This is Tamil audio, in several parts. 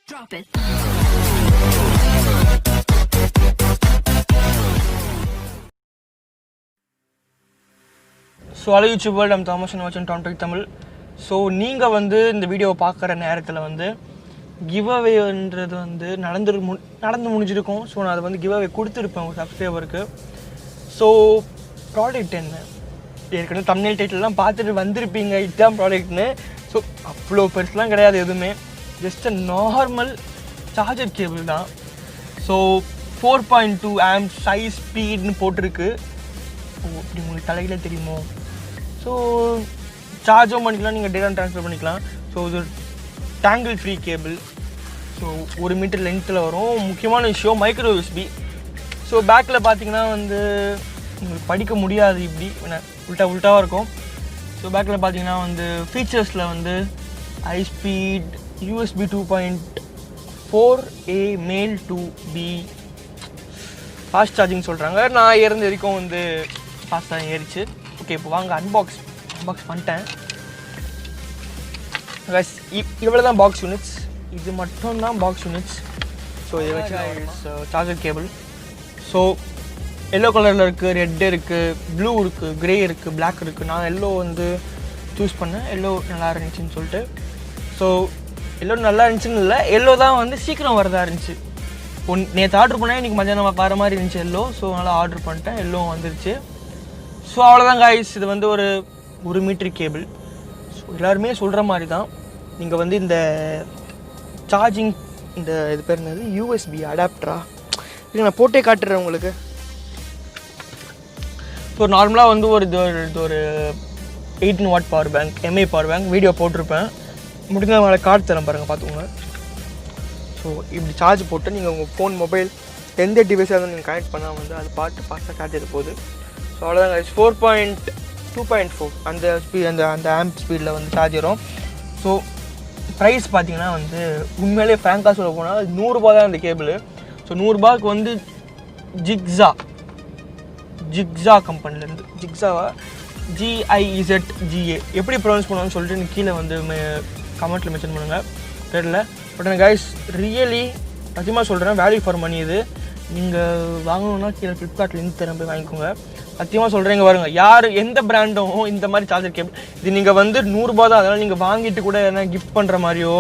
Drop it. So hello YouTube world நம்ம தாமஸ் வாட்சிங் டான்பிக் தமிழ். ஸோ நீங்கள் வந்து இந்த வீடியோவை பார்க்குற நேரத்தில் வந்து கிவ் அவேன்றது வந்து நடந்து முடிஞ்சிருக்கும். ஸோ நான் அதை வந்து கிவ் அவே கொடுத்துருப்பேன் ஒரு சப்ஸ்கிரைபருக்கு. ஸோ ப்ராடக்ட் என்ன, ஏற்கனவே தம்ப்நெயில் டைட்டில்லாம் பார்த்துட்டு வந்திருப்பீங்க, இதுதான் ப்ராடக்ட்னு. ஸோ அவ்வளோ பெருசுலாம் கிடையாது, எதுவுமே ஜஸ்ட் நார்மல் சார்ஜர் கேபிள் தான். ஸோ 4.2 amp சைஸ் ஸ்பீட்னு போட்டிருக்கு. ஓ அப்படி உங்களுக்கு தலையில தெரியுமோ? ஸோ சார்ஜும் பண்ணிக்கலாம், நீங்கள் டேட்டா ட்ரான்ஸ்ஃபர் பண்ணிக்கலாம். ஸோ இது tangle free cable. So 1 metre லென்த்தில் வரும். முக்கியமான விஷயம் மைக்ரோ யூஎஸ்பி. ஸோ பேக்கில் பார்த்தீங்கன்னா வந்து உங்களுக்கு படிக்க முடியாது, இப்படி உல்ட்டாவாக இருக்கும். ஸோ பேக்கில் பார்த்தீங்கன்னா வந்து ஃபீச்சர்ஸில் வந்து ஹை ஸ்பீட் USB 2.4A மேல் 2B ஃபாஸ்ட் சார்ஜிங் சொல்கிறாங்க. நான் ஏறின வரைக்கும் வந்து ஃபாஸ்ட்டாக ஏறிச்சு. ஓகே, இப்போ வாங்க அன்பாக்ஸ் பண்ணிட்டேன். இவ்வளோ தான் பாக்ஸ் யூனிட்ஸ், இது மட்டும் தான் பாக்ஸ் யூனிட்ஸ். ஸோ இதை வச்சு சார்ஜர் கேபிள். ஸோ எல்லோ கலரில் இருக்குது, ரெட் இருக்குது, ப்ளூ இருக்குது, க்ரே இருக்குது, பிளாக் இருக்குது. நான் எல்லோ வந்து சூஸ் பண்ணேன், எல்லோ நல்லா இருந்துச்சுன்னு சொல்லிட்டு. ஸோ எல்லோ நல்லா இருந்துச்சுன்னு இல்லை, எல்லோ தான் வந்து சீக்கிரம் வரதா இருந்துச்சு. நேற்று ஆர்டர் பண்ணேன், இன்றைக்கி மத்தியானம் வர மாதிரி இருந்துச்சு எல்லோ. ஸோ அதனால் ஆர்டர் பண்ணிட்டேன், எல்லோ வந்துருச்சு. ஸோ அவ்வளோதான் காய்ஸ், இது வந்து ஒரு மீட்டர் கேபிள். ஸோ எல்லாருமே சொல்கிற மாதிரி தான். நீங்கள் வந்து இந்த சார்ஜிங் இது பேர் என்னது, யூஎஸ்பி அடாப்டரா, இது நான் போட்டே காட்டுறேன் உங்களுக்கு. ஸோ நார்மலாக வந்து ஒரு 18 watt power bank, Mi power bank video போட்டிருப்பேன். முடிஞ்ச மேலே கார்டு தரேன் பாருங்கள், பார்த்துக்கோங்க. ஸோ இப்படி சார்ஜ் போட்டு நீங்கள் உங்கள் ஃபோன் மொபைல் எந்த டிவைஸாக இருந்தாலும் நீங்கள் கனெக்ட் பண்ணால் வந்து அது ஃபாஸ்ட்டாக காட்டிட்டு போகுது. ஸோ அவ்வளோதான் கைஸ், 4.2.4 அந்த ஆம்ப் ஸ்பீடில் வந்து சார்ஜ் வரும். ஸோ ப்ரைஸ் பார்த்தீங்கன்னா வந்து உண்மையிலே ஃப்ராங்காக சொல்ல போனால் 100 ரூபா தான் இந்த கேபிள். ஸோ 100 ரூபாய்க்கு வந்து ஜிக்ஸா கம்பெனிலேருந்து, ஜிக்ஸாவா GIZGA எப்படி ப்ரொனவுன்ஸ் பண்ணுவாங்கன்னு சொல்லிட்டு எனக்கு கீழே வந்து கமெண்ட்டில் மென்ஷன் பண்ணுங்கள், தெரியல. பட் எனக்கு கைஸ் ரியலி அதிகமாக சொல்கிறேன், வேல்யூ ஃபார் மணி. இது நீங்கள் வாங்கணுன்னா கீழே ஃப்ளிப்கார்ட்டில் இருந்து திரும்ப போய் வாங்கிக்கோங்க. சத்தியமாக சொல்கிறேன், இங்கே பாருங்க, எந்த பிராண்டும் இந்த மாதிரி சார்ஜர் கேபிள் இது நீங்கள் வந்து 100 ரூபா தான். அதனால் நீங்கள் வாங்கிட்டு கூட எதனா கிஃப்ட் பண்ணுற மாதிரியோ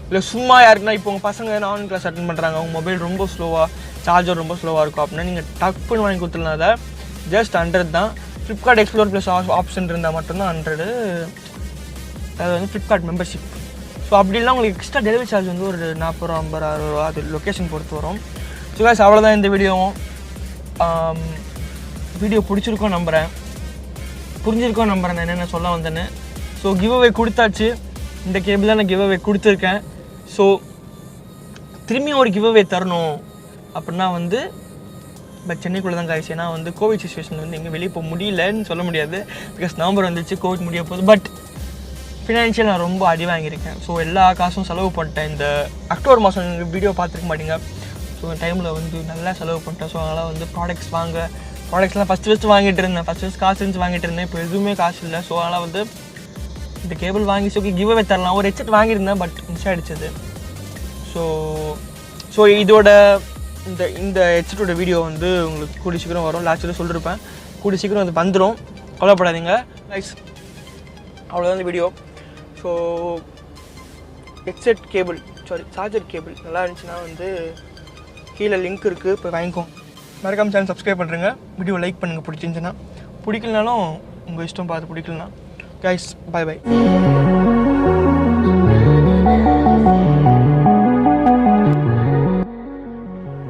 இல்லை சும்மா யாருக்குன்னா, இப்போ உங்கள் பசங்க ஆன்லைன் கிளாஸ் அட்டன் பண்ணுறாங்க, உங்கள் மொபைல் ரொம்ப ஸ்லோவாக, சார்ஜர் ரொம்ப ஸ்லோவாக இருக்கும் அப்படின்னா நீங்கள் டக்குன்னு வாங்கி கொடுத்துருந்தா அதை ஜஸ்ட் 100 தான். ஃப்ளிப்கார்ட் எக்ஸ்ப்ளோர் ப்ளஸ் ஆப்ஷன் இருந்தால் மட்டும்தான் 100. அது வந்து ஃப்ளிப்கார்ட் மெம்பர்ஷிப். ஸோ அப்படி இல்லைனா உங்களுக்கு எக்ஸ்ட்ரா டெலிவரி சார்ஜ் வந்து ஒரு 40 ரூபா 50 60 ரூபா, அது லொக்கேஷன் பொறுத்து வரும். ஸோ காய்ஸ் அவ்வளோதான் இந்த வீடியோவும். வீடியோ பிடிச்சிருக்கோம் நம்புகிறேன், புரிஞ்சிருக்கோம் நம்புகிறேன் நான் என்னென்ன சொல்ல வந்தேன்னு. ஸோ கிவ் அவே கொடுத்தாச்சு, இந்த கேபிள் தான் நான் கிவ் அவே கொடுத்துருக்கேன். ஸோ திரும்பியும் ஒரு கிவ் அவே தரணும் அப்படின்னா வந்து பட் சென்னைக்குள்ளே தான் காய்ச்சி. ஏன்னா வந்து கோவிட் சுச்சுவேஷன் வந்து எங்கே வெளியே போக முடியலன்னு சொல்ல முடியாது, பிகாஸ் நவம்பர் வந்துச்சு, கோவிட் முடிய போகுது. பட் ஃபினான்ஷியல் நான் ரொம்ப அடி வாங்கியிருக்கேன். ஸோ எல்லா காசும் செலவு பண்ணிட்டேன். இந்த அக்டோபர் மாதம் நீங்கள் வீடியோ பார்த்துருக்க மாட்டீங்க. ஸோ டைமில் வந்து நல்லா செலவு பண்ணிட்டேன். ஸோ அதனால் வந்து ப்ராடக்ட்ஸ்லாம் ஃபஸ்ட்டு வாங்கிட்டு இருந்தேன். ஃபஸ்ட்டு காசு இருந்துச்சு வாங்கிட்டு இருந்தேன், இப்போ எதுவுமே காசு இல்லை. ஸோ அதனால் வந்து இந்த கேபிள் வாங்கி ஸோ கிவ் அவே தரலாம். ஒரு ஹெட்செட் வாங்கியிருந்தேன், பட் மிஸ் ஆகிடுச்சது. ஸோ இதோட இந்த ஹெட்செட்டோட வீடியோ வந்து உங்களுக்கு கூடி சீக்கிரம் வரும். லாஸ்ட்டில் சொல்லியிருப்பேன், கூடி சீக்கிரம் அது வந்துடும், கவலைப்படாதீங்க கைஸ். அவ்வளோதான் இந்த video. So headset cable, charger cable நல்லா இருந்துச்சுன்னா வந்து கீழே லிங்க் இருக்குது, இப்போ வாங்கிக்கோங்க. மறக்காம சேனல் சப்ஸ்கிரைப் பண்ணுறேங்க, வீடியோ லைக் பண்ணுங்கள் பிடிச்சிருந்துச்சுன்னா. பிடிக்கலனாலும் உங்கள் இஷ்டம், பார்த்து பிடிக்கலனா. Guys bye by.